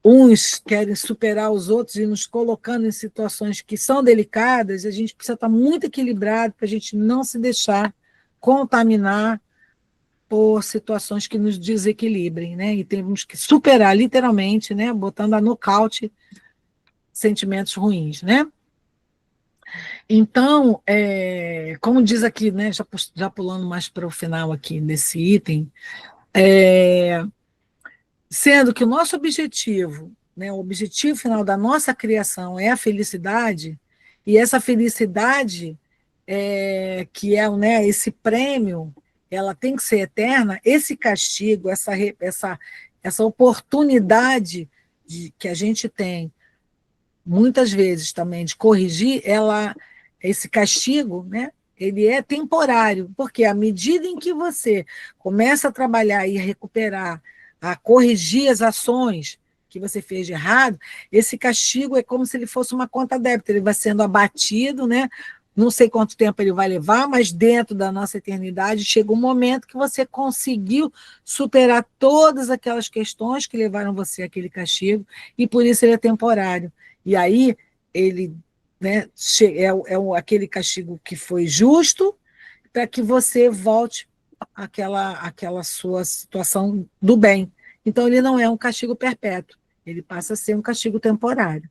uns querem superar os outros e nos colocando em situações que são delicadas, a gente precisa estar muito equilibrado para a gente não se deixar contaminar por situações que nos desequilibrem, né? E temos que superar, literalmente, né, botando a nocaute sentimentos ruins, né? Então, como diz aqui, né, já pulando mais para o final aqui desse item, sendo que o nosso objetivo, né, o objetivo final da nossa criação é a felicidade, e essa felicidade, que é, né, esse prêmio, ela tem que ser eterna, esse castigo, essa oportunidade que a gente tem muitas vezes também de corrigir, esse castigo, né, ele é temporário, porque à medida em que você começa a trabalhar e a recuperar, a corrigir as ações que você fez de errado, esse castigo é como se ele fosse uma conta débita, ele vai sendo abatido, né? Não sei quanto tempo ele vai levar, mas dentro da nossa eternidade chega um momento que você conseguiu superar todas aquelas questões que levaram você àquele castigo, e por isso ele é temporário. E aí ele, né, aquele castigo que foi justo para que você volte àquela sua situação do bem. Então, ele não é um castigo perpétuo, ele passa a ser um castigo temporário,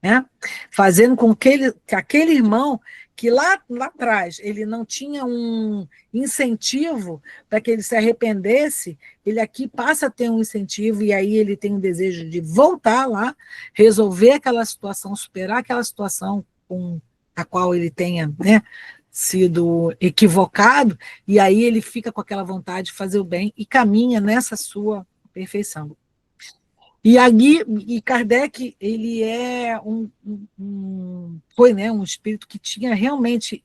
né? Fazendo com que aquele irmão que lá atrás ele não tinha um incentivo para que ele se arrependesse, ele aqui passa a ter um incentivo, e aí ele tem o desejo de voltar lá, resolver aquela situação, superar aquela situação com a qual ele tenha, né, sido equivocado, e aí ele fica com aquela vontade de fazer o bem e caminha nessa sua perfeição. E Kardec, ele foi, né, um espírito que tinha realmente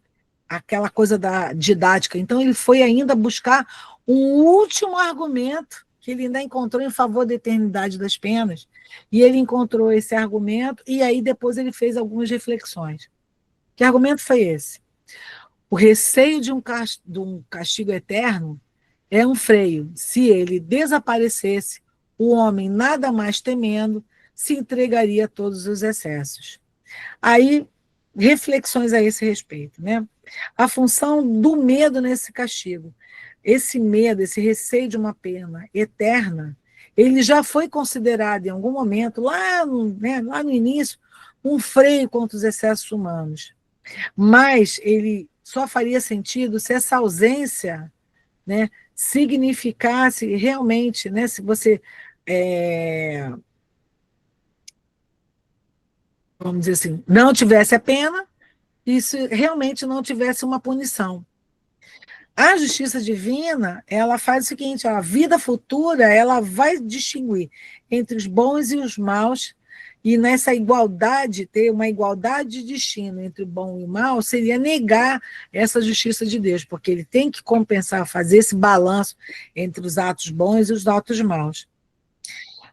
aquela coisa da didática. Então, ele foi ainda buscar um último argumento que ele ainda encontrou em favor da eternidade das penas. E ele encontrou esse argumento, e aí depois ele fez algumas reflexões. Que argumento foi esse? O receio de um castigo eterno é um freio. Se ele desaparecesse, o homem, nada mais temendo, se entregaria a todos os excessos. Aí, reflexões a esse respeito, né? A função do medo nesse castigo. Esse medo, esse receio de uma pena eterna, ele já foi considerado em algum momento, lá no início, um freio contra os excessos humanos. Mas ele só faria sentido se essa ausência, né, significasse realmente, né, se você, vamos dizer assim, não tivesse a pena, e se realmente não tivesse uma punição. A justiça divina, ela faz o seguinte, a vida futura, ela vai distinguir entre os bons e os maus, e nessa igualdade, ter uma igualdade de destino entre o bom e o mal, seria negar essa justiça de Deus, porque ele tem que compensar, fazer esse balanço entre os atos bons e os atos maus.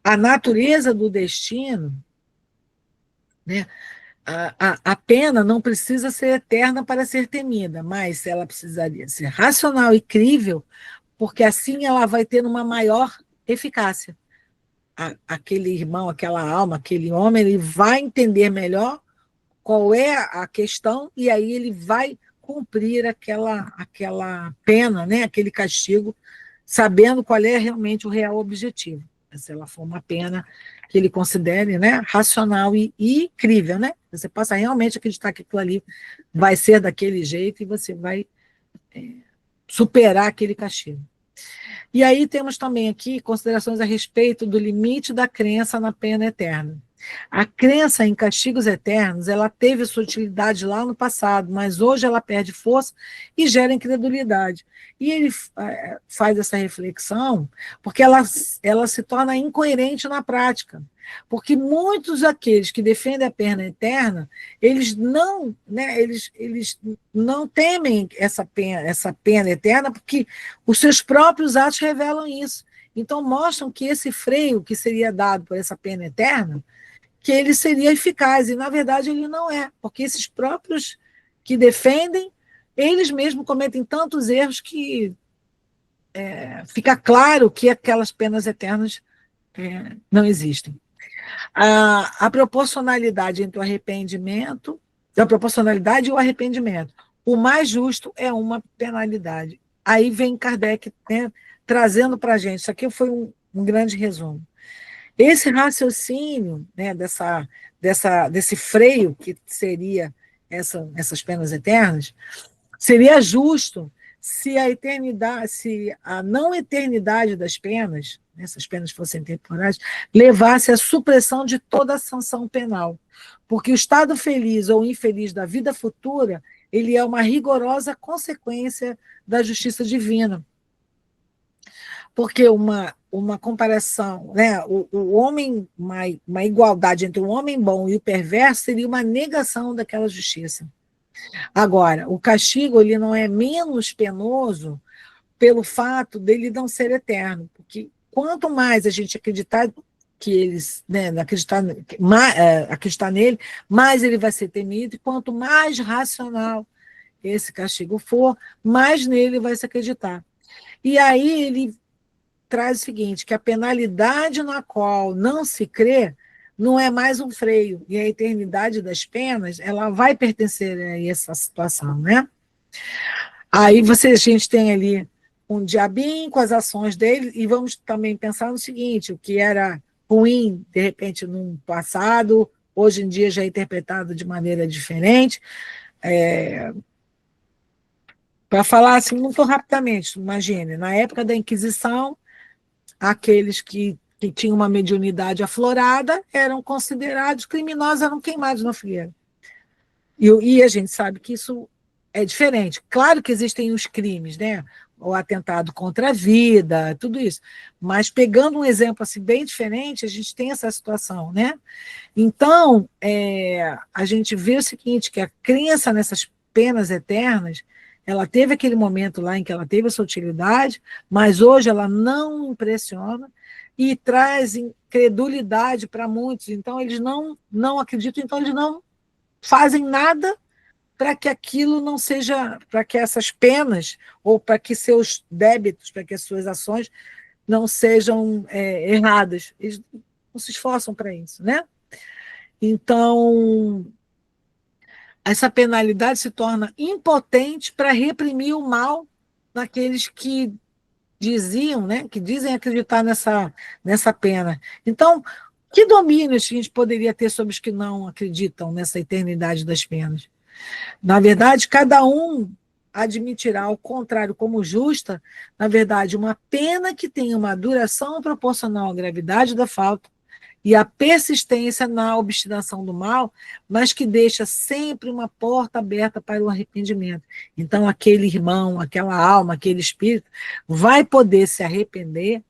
A natureza do destino, né, a pena não precisa ser eterna para ser temida, mas ela precisaria ser racional e crível, porque assim ela vai ter uma maior eficácia. Aquele irmão, aquela alma, aquele homem, ele vai entender melhor qual é a questão e aí ele vai cumprir aquela pena, né, aquele castigo, sabendo qual é realmente o real objetivo. Se ela for uma pena que ele considere, né, racional e crível, né? Você possa realmente acreditar que aquilo ali vai ser daquele jeito e você vai superar aquele castigo. E aí temos também aqui considerações a respeito do limite da crença na pena eterna. A crença em castigos eternos, ela teve sua utilidade lá no passado, mas hoje ela perde força e gera incredulidade. E ele faz essa reflexão porque ela se torna incoerente na prática. Porque muitos daqueles que defendem a pena eterna, eles não, né, eles não temem essa pena eterna, porque os seus próprios atos revelam isso. Então, mostram que esse freio que seria dado por essa pena eterna, que ele seria eficaz, e na verdade ele não é, porque esses próprios que defendem, eles mesmos cometem tantos erros que fica claro que aquelas penas eternas não existem. A proporcionalidade entre o arrependimento, a proporcionalidade e o arrependimento. O mais justo é uma penalidade. Aí vem Kardec, né, trazendo para a gente, isso aqui foi um grande resumo. Esse raciocínio, né, desse freio que seria essas penas eternas, seria justo se a eternidade, se a não eternidade das penas, essas penas fossem temporárias, levasse à supressão de toda a sanção penal. Porque o estado feliz ou infeliz da vida futura, ele é uma rigorosa consequência da justiça divina. Porque uma comparação, né, o homem, uma igualdade entre o homem bom e o perverso seria uma negação daquela justiça. Agora, o castigo ele não é menos penoso pelo fato dele não ser eterno, porque quanto mais a gente acreditar que eles, né, acreditar nele, mais ele vai ser temido, e quanto mais racional esse castigo for, mais nele vai se acreditar. E aí ele traz o seguinte, que a penalidade na qual não se crê não é mais um freio, e a eternidade das penas, ela vai pertencer a essa situação, né? Aí a gente tem ali um diabinho com as ações dele, e vamos também pensar no seguinte, o que era ruim, de repente, no passado, hoje em dia já é interpretado de maneira diferente. Para falar assim, muito rapidamente, imagine, na época da Inquisição, aqueles que tinham uma mediunidade aflorada eram considerados criminosos, eram queimados na fogueira. E a gente sabe que isso é diferente. Claro que existem os crimes, né? O atentado contra a vida, tudo isso. Mas pegando um exemplo assim bem diferente, a gente tem essa situação, né? Então, a gente vê o seguinte, que a crença nessas penas eternas, ela teve aquele momento lá em que ela teve a sua utilidade, mas hoje ela não impressiona e traz incredulidade para muitos. Então, eles não acreditam, então eles não fazem nada para que aquilo não seja, para que essas penas, ou para que seus débitos, para que as suas ações não sejam erradas. Eles não se esforçam para isso, né? Então, essa penalidade se torna impotente para reprimir o mal daqueles que diziam, né, que dizem acreditar nessa pena. Então, que domínio a gente poderia ter sobre os que não acreditam nessa eternidade das penas? Na verdade, cada um admitirá, ao contrário, como justa, na verdade, uma pena que tenha uma duração proporcional à gravidade da falta e a persistência na obstinação do mal, mas que deixa sempre uma porta aberta para o arrependimento. Então, aquele irmão, aquela alma, aquele espírito, vai poder se arrepender,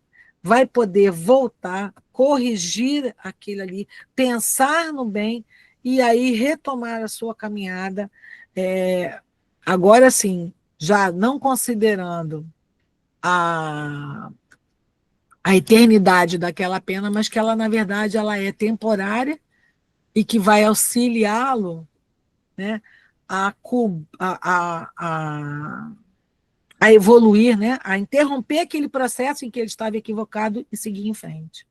vai poder voltar, corrigir aquilo ali, pensar no bem e aí retomar a sua caminhada. Agora sim, já não considerando a a eternidade daquela pena, mas que ela, na verdade, ela é temporária e que vai auxiliá-lo, né, a evoluir, né, a interromper aquele processo em que ele estava equivocado e seguir em frente.